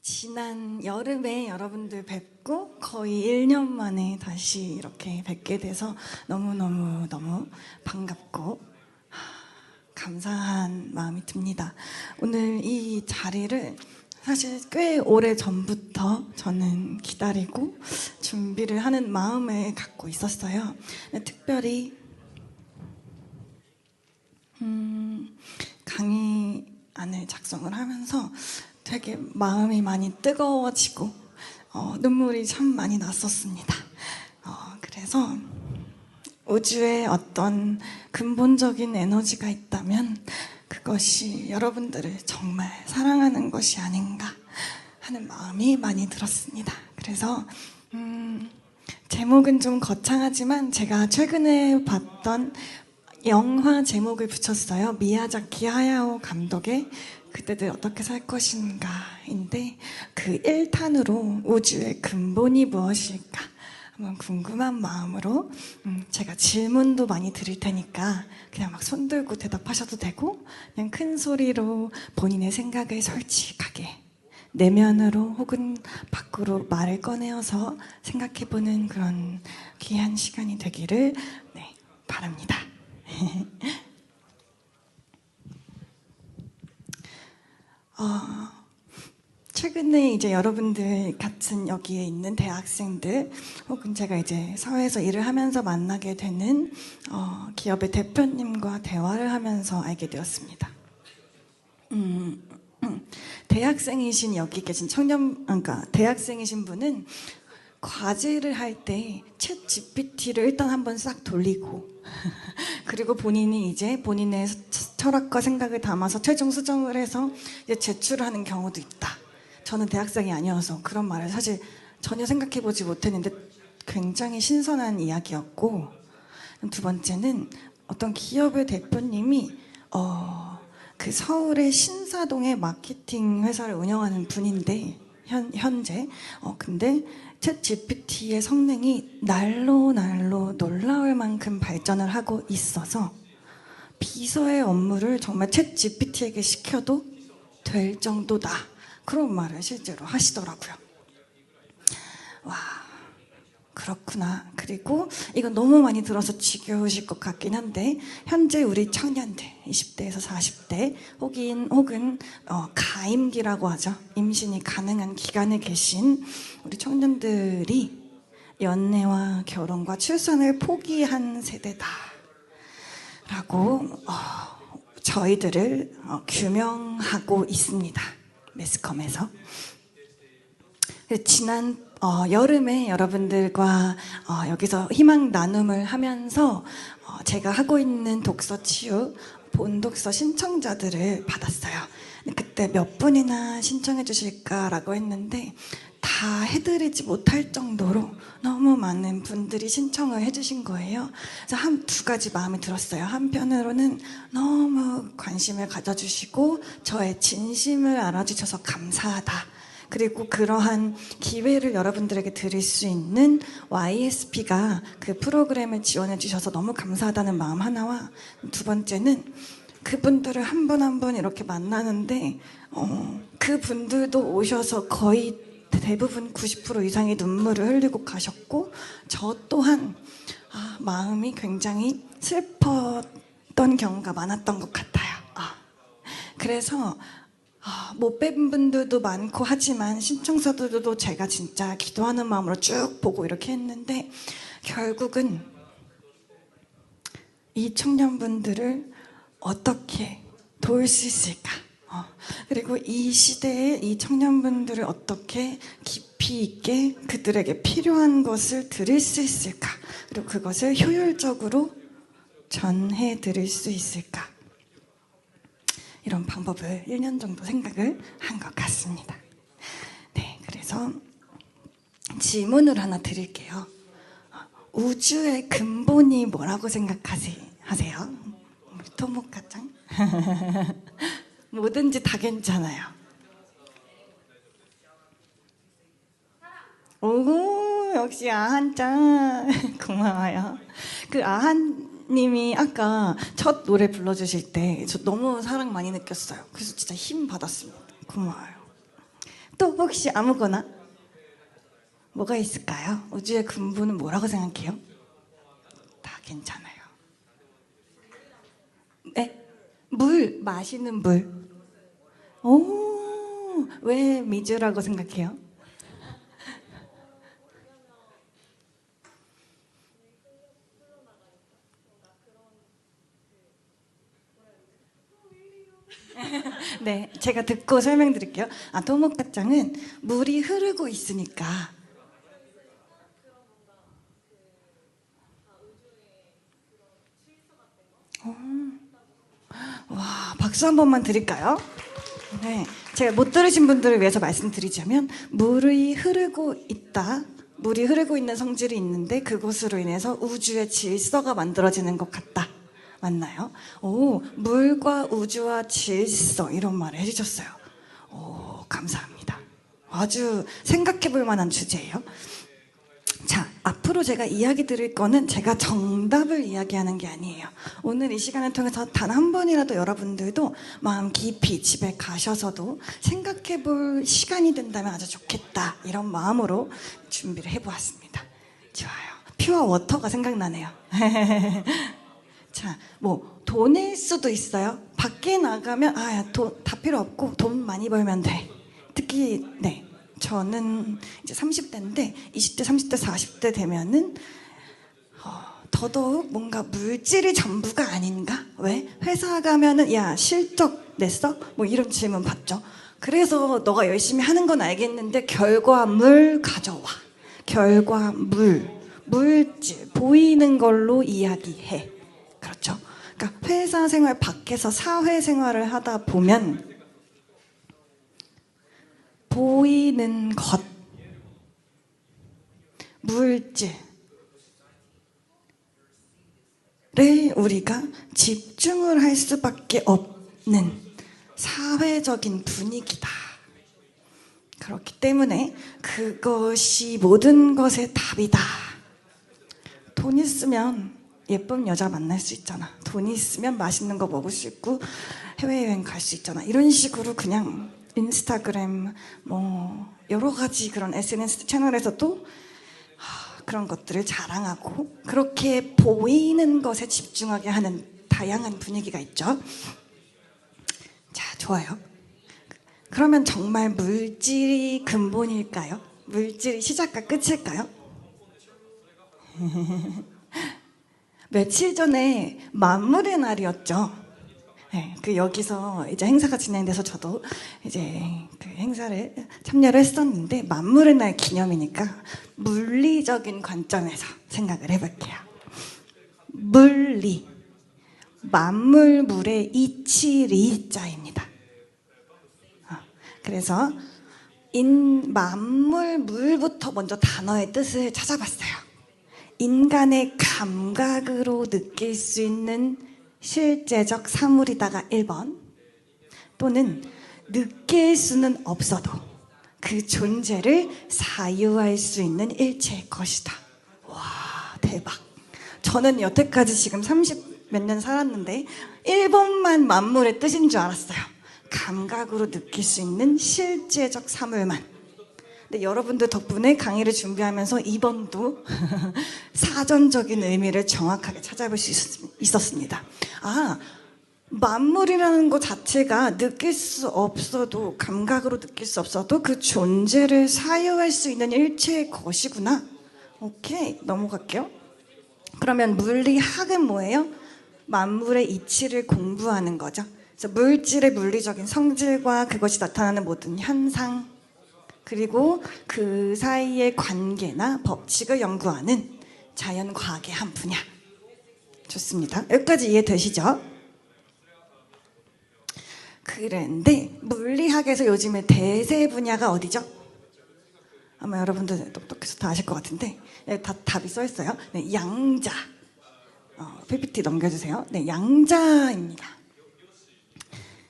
지난 여름에 여러분들 뵙고 거의 1년 만에 다시 이렇게 뵙게 돼서 너무 반갑고 감사한 마음이 듭니다. 오늘 이 자리를 사실 꽤 오래 전부터 저는 기다리고 준비를 하는 마음을 갖고 있었어요. 특별히 강의안을 작성을 하면서 되게 마음이 많이 뜨거워지고 눈물이 참 많이 났었습니다. 그래서 우주에 어떤 근본적인 에너지가 있다면 그것이 여러분들을 정말 사랑하는 것이 아닌가 하는 마음이 많이 들었습니다. 그래서 제목은 좀 거창하지만 제가 최근에 봤던 영화 제목을 붙였어요. 미야자키 하야오 감독의 그대들 어떻게 살 것인가인데 그 1탄으로 우주의 근본이 무엇일까 한번 궁금한 마음으로 제가 질문도 많이 드릴 테니까 그냥 막 손들고 대답하셔도 되고 그냥 큰 소리로 본인의 생각을 솔직하게 내면으로 혹은 밖으로 말을 꺼내어서 생각해보는 그런 귀한 시간이 되기를 바랍니다. 최근에 이제 여러분들 같은 여기에 있는 대학생들 혹은 제가 이제 사회에서 일을 하면서 만나게 되는 기업의 대표님과 대화를 하면서 알게 되었습니다. 대학생이신 여기 계신 그러니까 대학생이신 분은 과제를 할 때 챗 GPT를 일단 한번 싹 돌리고 그리고 본인이 이제 본인의 철학과 생각을 담아서 최종 수정을 해서 이제 제출을 하는 경우도 있다. 저는 대학생이 아니어서 그런 말을 사실 전혀 생각해보지 못했는데 굉장히 신선한 이야기였고, 두 번째는 어떤 기업의 대표님이 그 서울의 신사동의 마케팅 회사를 운영하는 분인데 현재 근데 챗 GPT의 성능이 날로 놀라울 만큼 발전을 하고 있어서 비서의 업무를 정말 챗 GPT에게 시켜도 될 정도다. 그런 말을 실제로 하시더라고요. 와, 그렇구나. 그리고 이건 너무 많이 들어서 지겨우실 것 같긴 한데 현재 우리 청년들 20대에서 40대 혹은 가임기라고 하죠. 임신이 가능한 기간에 계신 우리 청년들이 연애와 결혼과 출산을 포기한 세대다 라고 저희들을 규명하고 있습니다. 매스컴에서. 지난 여름에 여러분들과 여기서 희망 나눔을 하면서 제가 하고 있는 독서 치유 본독서 신청자들을 받았어요. 그때 몇 분이나 신청해 주실까라고 했는데 다 해드리지 못할 정도로 너무 많은 분들이 신청을 해주신 거예요. 그래서 두 가지 마음이 들었어요. 한편으로는 너무 관심을 가져주시고 저의 진심을 알아주셔서 감사하다. 그리고 그러한 기회를 여러분들에게 드릴 수 있는 YSP가 그 프로그램을 지원해 주셔서 너무 감사하다는 마음 하나와, 두 번째는 그분들을 한 분 한 분 이렇게 만나는데 그분들도 오셔서 거의 대부분 90% 이상의 눈물을 흘리고 가셨고 저 또한 마음이 굉장히 슬펐던 경우가 많았던 것 같아요. 그래서 못 뵌 분들도 많고 하지만 신청서들도 제가 진짜 기도하는 마음으로 쭉 보고 이렇게 했는데 결국은 이 청년분들을 어떻게 도울 수 있을까? 그리고 이 시대에 이 청년분들을 어떻게 깊이 있게 그들에게 필요한 것을 드릴 수 있을까? 그리고 그것을 효율적으로 전해드릴 수 있을까? 이런 방법을 1년 정도 생각을 한 것 같습니다. 네, 그래서 질문을 하나 드릴게요. 우주의 근본이 뭐라고 생각하세요? 우리 토모카짱? 뭐든지 다 괜찮아요. 오, 역시 아한짱. 고마워요. 그 아한님이 아까 첫 노래 불러주실 때 저 너무 사랑 많이 느꼈어요. 그래서 진짜 힘 받았습니다. 고마워요. 또 혹시 아무거나 뭐가 있을까요? 우주의 근본은 뭐라고 생각해요? 다 괜찮아요. 네? 물, 마시는 물. 오, 왜 미주라고 생각해요? 네, 제가 듣고 설명드릴게요. 아, 토목과장은 물이 흐르고 있으니까. 와, 박수 한 번만 드릴까요? 네, 제가 못 들으신 분들을 위해서 말씀드리자면 물이 흐르고 있다. 물이 흐르고 있는 성질이 있는데 그것으로 인해서 우주의 질서가 만들어지는 것 같다. 맞나요? 오, 물과 우주와 질서 이런 말을 해주셨어요. 오, 감사합니다. 아주 생각해 볼 만한 주제예요. 자, 앞으로 제가 이야기 드릴 거는 제가 정답을 이야기하는 게 아니에요. 오늘 이 시간을 통해서 단 한 번이라도 여러분들도 마음 깊이 집에 가셔서도 생각해 볼 시간이 된다면 아주 좋겠다. 이런 마음으로 준비를 해보았습니다. 좋아요. 퓨어 워터가 생각나네요. 자, 뭐 돈일 수도 있어요. 밖에 나가면 돈 다 필요 없고 돈 많이 벌면 돼. 특히 네. 저는 이제 30대인데 20대, 30대, 40대 되면은 더더욱 뭔가 물질이 전부가 아닌가? 왜? 회사 가면은 야 실적 냈어? 뭐 이런 질문 받죠. 그래서 너가 열심히 하는 건 알겠는데 결과물 가져와. 결과물, 물질, 보이는 걸로 이야기해. 그렇죠? 그러니까 회사 생활 밖에서 사회 생활을 하다 보면 보이는 것, 물질을 우리가 집중을 할 수밖에 없는 사회적인 분위기다. 그렇기 때문에 그것이 모든 것의 답이다. 돈 있으면 예쁜 여자 만날 수 있잖아. 돈 있으면 맛있는 거 먹을 수 있고 해외여행 갈 수 있잖아. 이런 식으로 그냥 인스타그램 뭐 여러 가지 그런 SNS 채널에서도 그런 것들을 자랑하고 그렇게 보이는 것에 집중하게 하는 다양한 분위기가 있죠. 자, 좋아요. 그러면 정말 물질이 근본일까요? 물질이 시작과 끝일까요? 며칠 전에 만물의 날이었죠. 네, 그 여기서 이제 행사가 진행돼서 저도 이제 그 행사를 참여를 했었는데 만물의 날 기념이니까 물리적인 관점에서 생각을 해볼게요. 물리, 만물 물의 이치리자입니다. 그래서 만물 물부터 먼저 단어의 뜻을 찾아봤어요. 인간의 감각으로 느낄 수 있는 실제적 사물이다가 1번 또는 느낄 수는 없어도 그 존재를 사유할 수 있는 일체의 것이다. 와, 대박. 저는 여태까지 지금 30 몇 년 살았는데 1번만 만물의 뜻인 줄 알았어요. 감각으로 느낄 수 있는 실제적 사물만. 근데 여러분들 덕분에 강의를 준비하면서 2번도 사전적인 의미를 정확하게 찾아볼 수 있었습니다. 아, 만물이라는 것 자체가 느낄 수 없어도, 감각으로 느낄 수 없어도 그 존재를 사유할 수 있는 일체의 것이구나. 오케이, 넘어갈게요. 그러면 물리학은 뭐예요? 만물의 이치를 공부하는 거죠. 그래서 물질의 물리적인 성질과 그것이 나타나는 모든 현상, 그리고 그 사이의 관계나 법칙을 연구하는 자연과학의 한 분야. 좋습니다. 여기까지 이해되시죠? 그런데 물리학에서 요즘에 대세 분야가 어디죠? 아마 여러분들 똑똑해서 다 아실 것 같은데 다 답이 써 있어요. 네, 양자. PPT 넘겨주세요. 네, 양자입니다.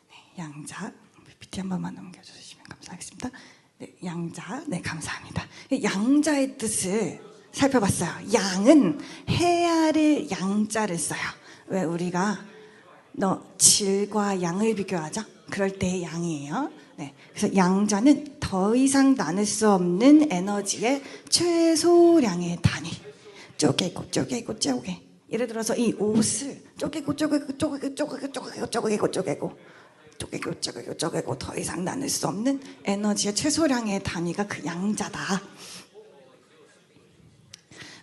네, 양자. PPT 한 번만 넘겨주시면 감사하겠습니다. 네, 양자. 네, 감사합니다. 양자의 뜻을 살펴봤어요. 양은 해야를 양자를 써요. 왜 우리가 질과 양을 비교하죠? 그럴 때의 양이에요. 네, 그래서 양자는 더 이상 나눌 수 없는 에너지의 최소량의 단위. 쪼개고 쪼개고 쪼개. 예를 들어서 이 옷을 쪼개고 쪼개고 쪼개고 쪼개고 쪼개고 쪼개고 쪼개고 쪼개고 쪼개고 쪼개고 더 이상 나눌 수 없는 에너지의 최소량의 단위가 그 양자다.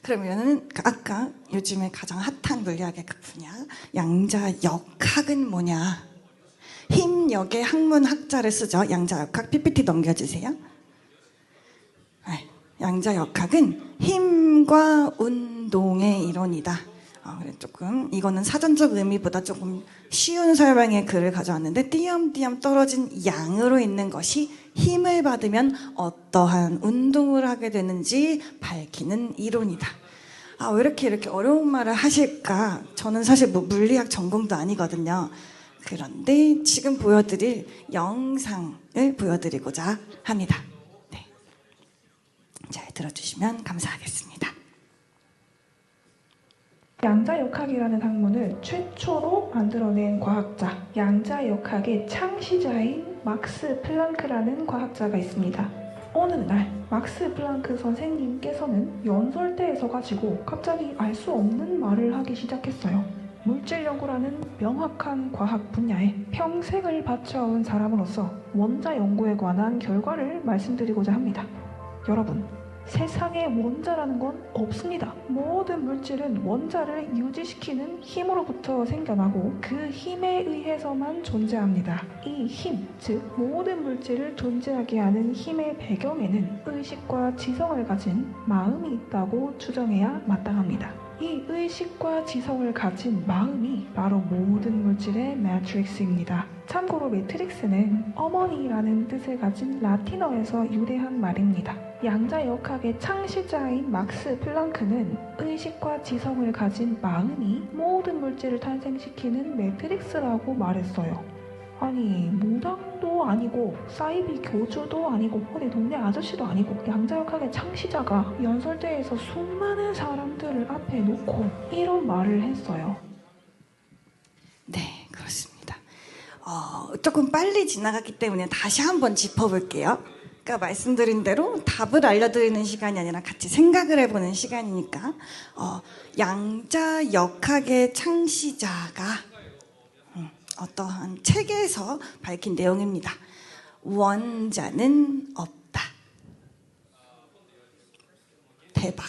그러면은 아까 요즘에 가장 핫한 물리학의 그 분야 양자역학은 뭐냐? 힘역의 학문학자를 쓰죠. 양자역학 PPT 넘겨주세요. 네, 양자역학은 힘과 운동의 이론이다. 그래 조금 이거는 사전적 의미보다 조금 쉬운 설명의 글을 가져왔는데 띄엄띄엄 떨어진 양으로 있는 것이 힘을 받으면 어떠한 운동을 하게 되는지 밝히는 이론이다. 왜 이렇게 어려운 말을 하실까? 저는 사실 뭐 물리학 전공도 아니거든요. 그런데 지금 보여드릴 영상을 보여드리고자 합니다. 네. 잘 들어주시면 감사하겠습니다. 양자역학이라는 학문을 최초로 만들어낸 과학자, 양자역학의 창시자인 막스 플랑크라는 과학자가 있습니다. 어느 날 막스 플랑크 선생님께서는 연설대에서 가지고 갑자기 알 수 없는 말을 하기 시작했어요. 물질 연구라는 명확한 과학 분야에 평생을 바쳐온 사람으로서 원자 연구에 관한 결과를 말씀드리고자 합니다. 여러분, 세상에 원자라는 건 없습니다. 모든 물질은 원자를 유지시키는 힘으로부터 생겨나고 그 힘에 의해서만 존재합니다. 이 힘, 즉 모든 물질을 존재하게 하는 힘의 배경에는 의식과 지성을 가진 마음이 있다고 추정해야 마땅합니다. 이 의식과 지성을 가진 마음이 바로 모든 물질의 매트릭스입니다. 참고로 매트릭스는 어머니라는 뜻을 가진 라틴어에서 유래한 말입니다. 양자역학의 창시자인 막스 플랑크는 의식과 지성을 가진 마음이 모든 물질을 탄생시키는 매트릭스라고 말했어요. 아니, 무당도 아니고 사이비 교주도 아니고 어디 동네 아저씨도 아니고 양자역학의 창시자가 연설대에서 수많은 사람들을 앞에 놓고 이런 말을 했어요. 네, 그렇습니다. 조금 빨리 지나갔기 때문에 다시 한번 짚어볼게요. 그러니까 말씀드린 대로 답을 알려드리는 시간이 아니라 같이 생각을 해보는 시간이니까 양자역학의 창시자가 어떠한 책에서 밝힌 내용입니다. 원자는 없다. 대박.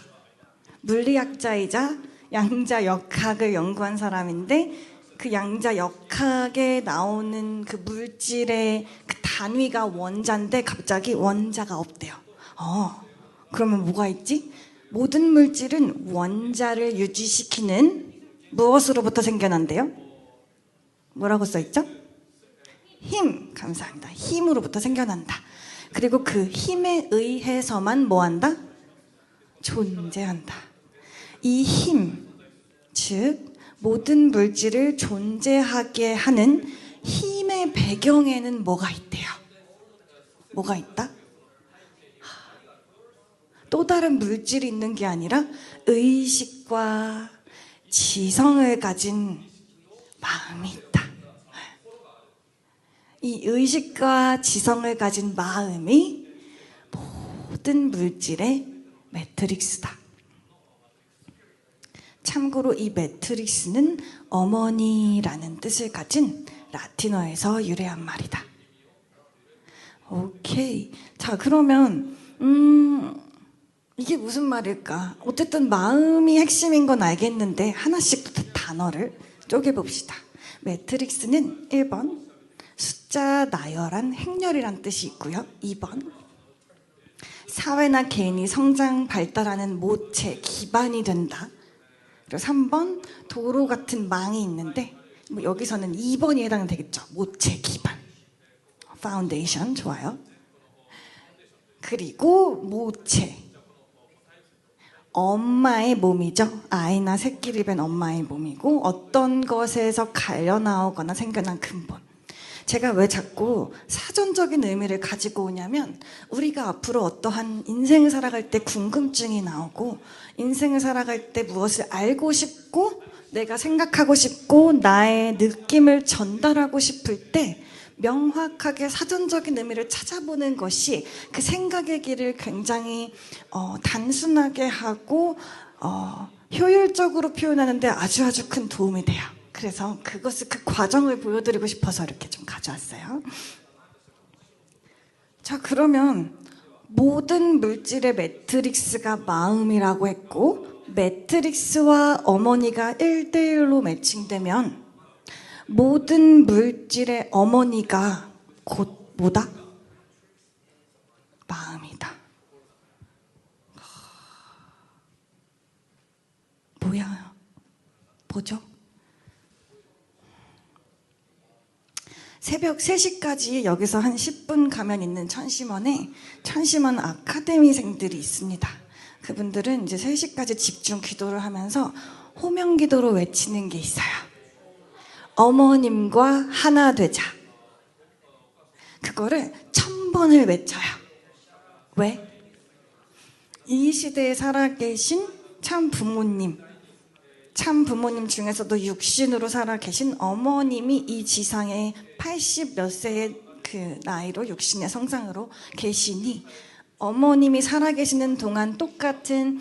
물리학자이자 양자역학을 연구한 사람인데 그 양자역학에 나오는 그 물질의 그 단위가 원자인데 갑자기 원자가 없대요. 그러면 뭐가 있지? 모든 물질은 원자를 유지시키는 무엇으로부터 생겨난대요? 뭐라고 써있죠? 힘, 감사합니다. 힘으로부터 생겨난다. 그리고 그 힘에 의해서만 뭐한다? 존재한다. 이 힘, 즉 모든 물질을 존재하게 하는 힘의 배경에는 뭐가 있대요? 뭐가 있다? 또 다른 물질이 있는 게 아니라 의식과 지성을 가진 마음이 있다. 이 의식과 지성을 가진 마음이 모든 물질의 매트릭스다. 참고로 이 매트릭스는 어머니라는 뜻을 가진 라틴어에서 유래한 말이다. 오케이. 자, 그러면 이게 무슨 말일까? 어쨌든 마음이 핵심인 건 알겠는데 하나씩 단어를 쪼개봅시다. 매트릭스는 1번 숫자 나열한 행렬이란 뜻이 있고요. 2번 사회나 개인이 성장 발달하는 모체, 기반이 된다. 그리고 3번 도로 같은 망이 있는데 여기서는 2번이 해당되겠죠. 모체, 기반, 파운데이션. 좋아요. 그리고 모체, 엄마의 몸이죠. 아이나 새끼를 뵌 엄마의 몸이고 어떤 것에서 갈려 나오거나 생겨난 근본. 제가 왜 자꾸 사전적인 의미를 가지고 오냐면 우리가 앞으로 어떠한 인생을 살아갈 때 궁금증이 나오고 인생을 살아갈 때 무엇을 알고 싶고 내가 생각하고 싶고 나의 느낌을 전달하고 싶을 때 명확하게 사전적인 의미를 찾아보는 것이 그 생각의 길을 굉장히 단순하게 하고 효율적으로 표현하는데 아주 큰 도움이 돼요. 그래서 그 과정을 보여드리고 싶어서 이렇게 좀 가져왔어요. 자, 그러면 모든 물질의 매트릭스가 마음이라고 했고 매트릭스와 어머니가 1대1로 매칭되면 모든 물질의 어머니가 곧 뭐다? 마음이다. 뭐야? 뭐죠? 새벽 3시까지 여기서 한 10분 가면 있는 천심원에 천심원 아카데미생들이 있습니다. 그분들은 이제 3시까지 집중 기도를 하면서 호명 기도로 외치는 게 있어요. 어머님과 하나 되자. 그거를 1000번을 외쳐요. 왜? 이 시대에 살아계신 참 부모님 중에서도 육신으로 살아계신 어머님이 이 지상에 80 몇 세의 그 나이로 육신의 성상으로 계시니 어머님이 살아계시는 동안 똑같은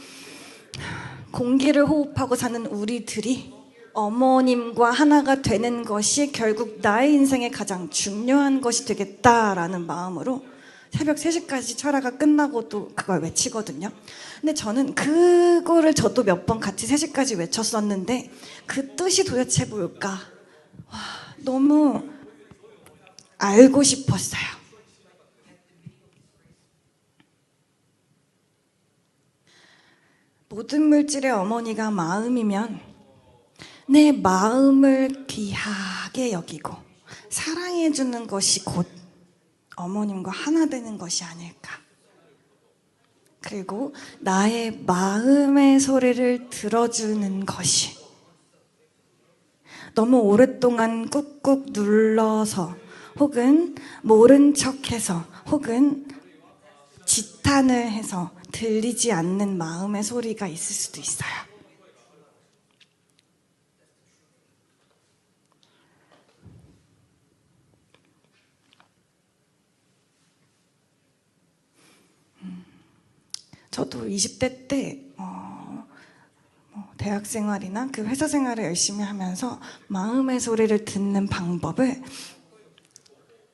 공기를 호흡하고 사는 우리들이 어머님과 하나가 되는 것이 결국 나의 인생에 가장 중요한 것이 되겠다라는 마음으로 새벽 3시까지 철화가 끝나고도 그걸 외치거든요. 근데 저는 그거를 저도 몇 번 같이 3시까지 외쳤었는데 그 뜻이 도대체 뭘까? 와, 너무 알고 싶었어요. 모든 물질의 어머니가 마음이면 내 마음을 귀하게 여기고 사랑해주는 것이 곧 어머님과 하나 되는 것이 아닐까. 그리고 나의 마음의 소리를 들어주는 것이 너무 오랫동안 꾹꾹 눌러서 혹은 모른 척해서 혹은 지탄을 해서 들리지 않는 마음의 소리가 있을 수도 있어요. 저도 20대 때 대학 생활이나 그 회사 생활을 열심히 하면서 마음의 소리를 듣는 방법을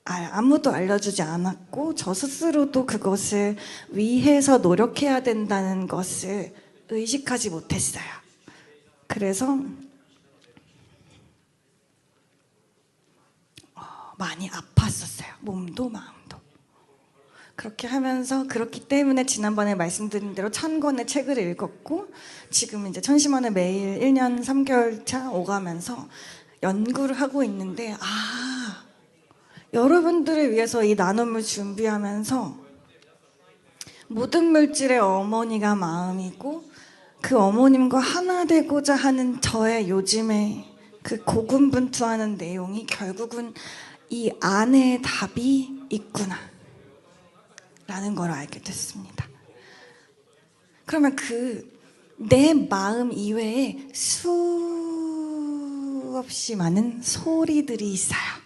아무도 알려주지 않았고 저 스스로도 그것을 위해서 노력해야 된다는 것을 의식하지 못했어요. 그래서 많이 아팠었어요. 몸도 마음도. 그렇게 하면서 그렇기 때문에 지난번에 말씀드린 대로 1000권의 책을 읽었고 지금 이제 천심원을 매일 1년 3개월 차 오가면서 연구를 하고 있는데 여러분들을 위해서 이 나눔을 준비하면서 모든 물질의 어머니가 마음이고 그 어머님과 하나 되고자 하는 저의 요즘의 그 고군분투하는 내용이 결국은 이 안에 답이 있구나 라는 걸 알게 됐습니다. 그러면 내 마음 이외에 수없이 많은 소리들이 있어요.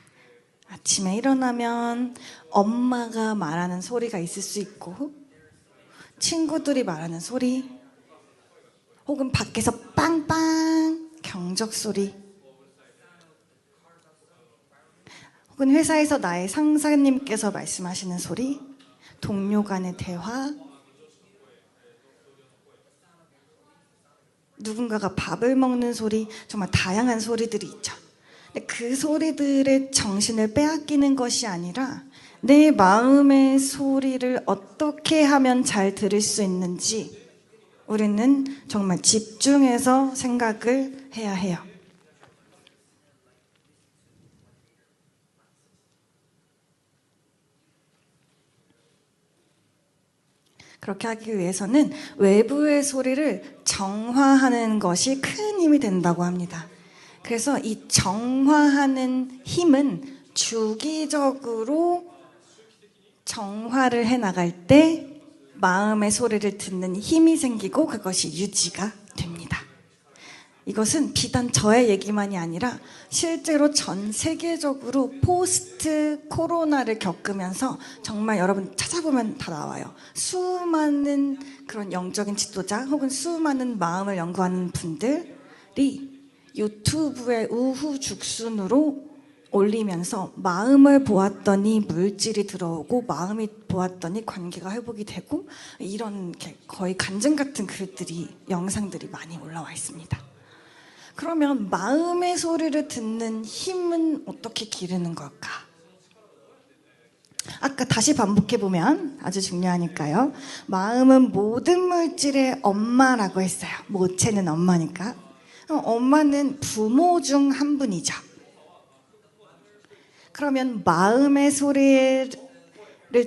아침에 일어나면 엄마가 말하는 소리가 있을 수 있고 친구들이 말하는 소리 혹은 밖에서 빵빵 경적 소리 혹은 회사에서 나의 상사님께서 말씀하시는 소리 동료 간의 대화 누군가가 밥을 먹는 소리 정말 다양한 소리들이 있죠. 근데 그 소리들의 정신을 빼앗기는 것이 아니라 내 마음의 소리를 어떻게 하면 잘 들을 수 있는지 우리는 정말 집중해서 생각을 해야 해요. 그렇게 하기 위해서는 외부의 소리를 정화하는 것이 큰 힘이 된다고 합니다. 그래서 이 정화하는 힘은 주기적으로 정화를 해나갈 때 마음의 소리를 듣는 힘이 생기고 그것이 유지가 됩니다. 이것은 비단 저의 얘기만이 아니라 실제로 전 세계적으로 포스트 코로나를 겪으면서 정말 여러분 찾아보면 다 나와요. 수많은 그런 영적인 지도자 혹은 수많은 마음을 연구하는 분들이 유튜브에 우후죽순으로 올리면서 마음을 보았더니 물질이 들어오고 마음이 보았더니 관계가 회복이 되고 이런 거의 간증 같은 글들이 영상들이 많이 올라와 있습니다. 그러면 마음의 소리를 듣는 힘은 어떻게 기르는 걸까? 아까 다시 반복해보면 아주 중요하니까요. 마음은 모든 물질의 엄마라고 했어요. 모체는 엄마니까. 엄마는 부모 중 한 분이죠. 그러면 마음의 소리를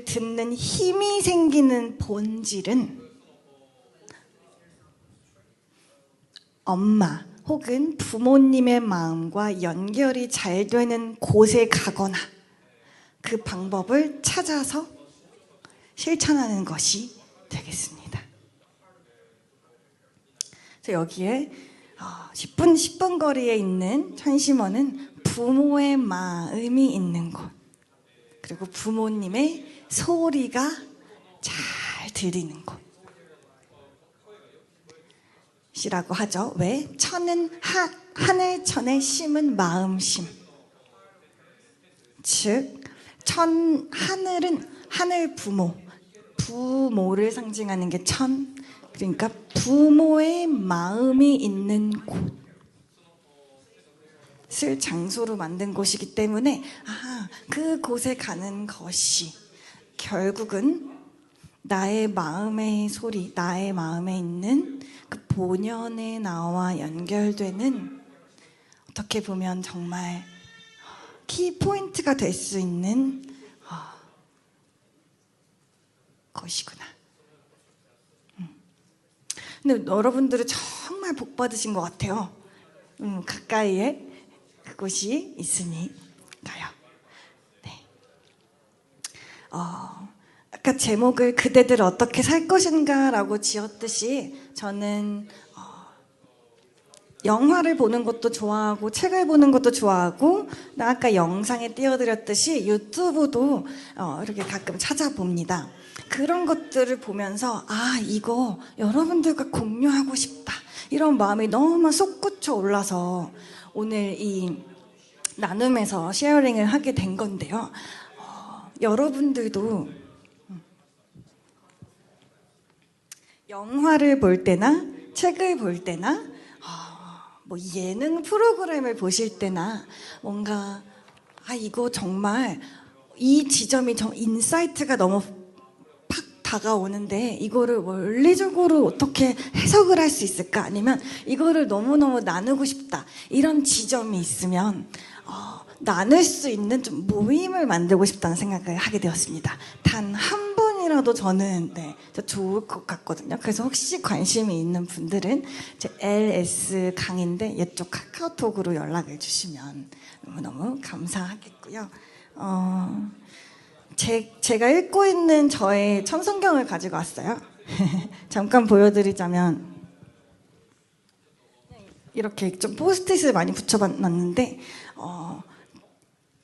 듣는 힘이 생기는 본질은 엄마 혹은 부모님의 마음과 연결이 잘 되는 곳에 가거나 그 방법을 찾아서 실천하는 것이 되겠습니다. 여기에 10분 거리에 있는 천심원은 부모의 마음이 있는 곳, 그리고 부모님의 소리가 잘 들리는 곳이라고 하죠. 왜? 천은 하늘천의 심은 마음심. 즉, 하늘은 하늘 부모를 상징하는 게 천, 그러니까 부모의 마음이 있는 곳을 장소로 만든 곳이기 때문에 그곳에 가는 것이 결국은 나의 마음의 소리, 나의 마음에 있는 그 본연의 나와 연결되는, 어떻게 보면 정말 키포인트가 될 수 있는 것이구나. 근데 여러분들은 정말 복 받으신 것 같아요. 가까이에 그곳이 있으니까요. 네. 아까 제목을 그대들 어떻게 살 것인가 라고 지었듯이 저는 영화를 보는 것도 좋아하고 책을 보는 것도 좋아하고, 아까 영상에 띄워드렸듯이 유튜브도 이렇게 가끔 찾아봅니다. 그런 것들을 보면서 이거 여러분들과 공유하고 싶다, 이런 마음이 너무 솟구쳐 올라서 오늘 이 나눔에서 쉐어링을 하게 된 건데요. 여러분들도 영화를 볼 때나 책을 볼 때나 뭐 예능 프로그램을 보실 때나 뭔가 이거 정말 이 지점이 인사이트가 너무 팍 다가오는데 이거를 원리적으로 어떻게 해석을 할 수 있을까, 아니면 이거를 너무너무 나누고 싶다, 이런 지점이 있으면 나눌 수 있는 좀 모임을 만들고 싶다는 생각을 하게 되었습니다. 단 한 분이라도 저는 좋을 것 같거든요. 그래서 혹시 관심이 있는 분들은 제 LS 강인데 이쪽 카카오톡으로 연락을 주시면 너무너무 감사하겠고요. 제가 읽고 있는 저의 천성경을 가지고 왔어요. 잠깐 보여드리자면 이렇게 좀 포스트잇을 많이 붙여놨는데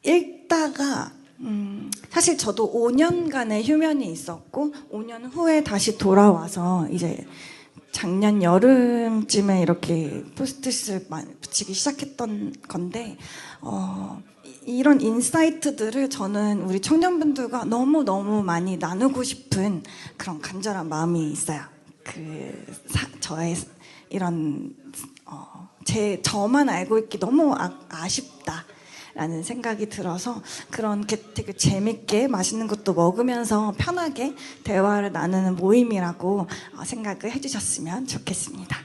읽다가 사실 저도 5년간의 휴면이 있었고 5년 후에 다시 돌아와서 이제 작년 여름쯤에 이렇게 포스트잇을 많이 붙이기 시작했던 건데 이런 인사이트들을 저는 우리 청년분들과 너무너무 많이 나누고 싶은 그런 간절한 마음이 있어요. 저의 이런 저만 알고 있기 너무 아쉽다 라는 생각이 들어서 그런 되게 재밌게 맛있는 것도 먹으면서 편하게 대화를 나누는 모임이라고 생각을 해주셨으면 좋겠습니다.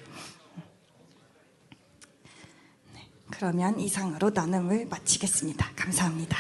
그러면 이상으로 나눔을 마치겠습니다. 감사합니다.